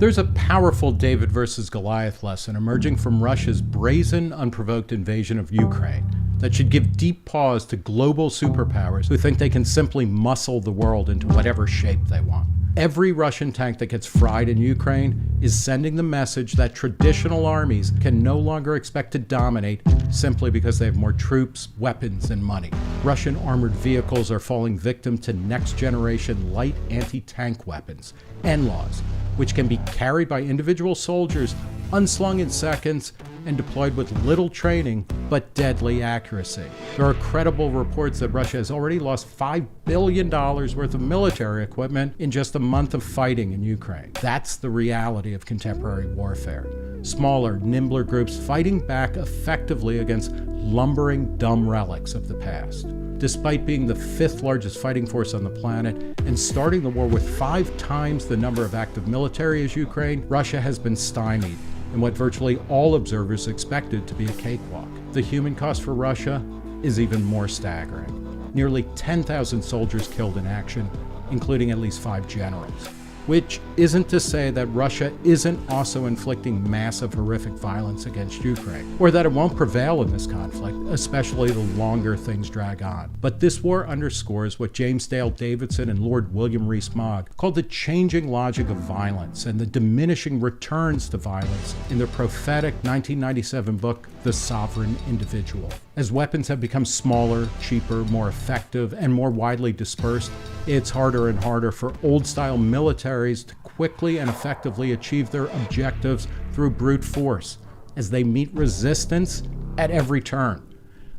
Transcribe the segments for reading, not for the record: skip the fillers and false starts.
There's a powerful David versus Goliath lesson emerging from Russia's brazen, unprovoked invasion of Ukraine that should give deep pause to global superpowers who think they can simply muscle the world into whatever shape they want. Every Russian tank that gets fried in Ukraine is sending the message that traditional armies can no longer expect to dominate simply because they have more troops, weapons, and money. Russian armored vehicles are falling victim to next-generation light anti-tank weapons, NLAWs, which can be carried by individual soldiers, unslung in seconds, and deployed with little training but deadly accuracy. There are credible reports that Russia has already lost $5 billion worth of military equipment in just a month of fighting in Ukraine. That's the reality of contemporary warfare. Smaller, nimbler groups fighting back effectively against lumbering, dumb relics of the past. Despite being the 5th largest fighting force on the planet and starting the war with 5 times the number of active military as Ukraine, Russia has been stymied in what virtually all observers expected to be a cakewalk. The human cost for Russia is even more staggering. Nearly 10,000 soldiers killed in action, including at least 5 generals. Which isn't to say that Russia isn't also inflicting massive, horrific violence against Ukraine, or that it won't prevail in this conflict, especially the longer things drag on. But this war underscores what James Dale Davidson and Lord William Rees-Mogg called the changing logic of violence and the diminishing returns to violence in their prophetic 1997 book, The Sovereign Individual. As weapons have become smaller, cheaper, more effective, and more widely dispersed, it's harder and harder for old-style militaries to quickly and effectively achieve their objectives through brute force, as they meet resistance at every turn.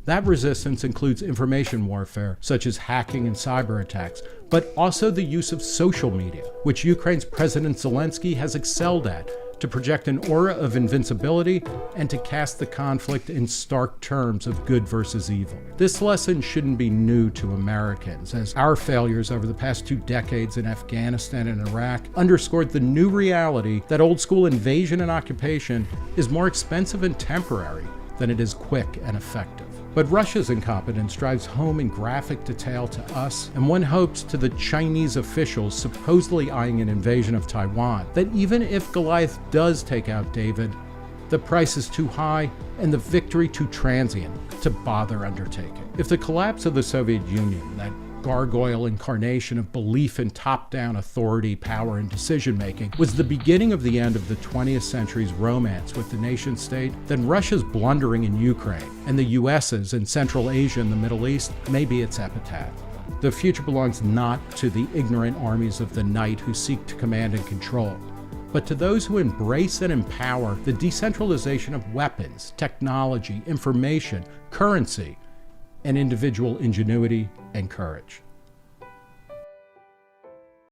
That resistance includes information warfare, such as hacking and cyber attacks, but also the use of social media, which Ukraine's President Zelensky has excelled at, to project an aura of invincibility and to cast the conflict in stark terms of good versus evil. This lesson shouldn't be new to Americans, as our failures over the past 2 decades in Afghanistan and Iraq underscored the new reality that old-school invasion and occupation is more expensive and temporary than it is quick and effective. But Russia's incompetence drives home in graphic detail to us, and one hopes to the Chinese officials supposedly eyeing an invasion of Taiwan, that even if Goliath does take out David, the price is too high and the victory too transient to bother undertaking. If the collapse of the Soviet Union, that gargoyle incarnation of belief in top-down authority, power, and decision-making, was the beginning of the end of the 20th century's romance with the nation-state, then Russia's blundering in Ukraine and the US's in Central Asia and the Middle East may be its epitaph. The future belongs not to the ignorant armies of the night who seek to command and control, but to those who embrace and empower the decentralization of weapons, technology, information, currency, and individual ingenuity and courage.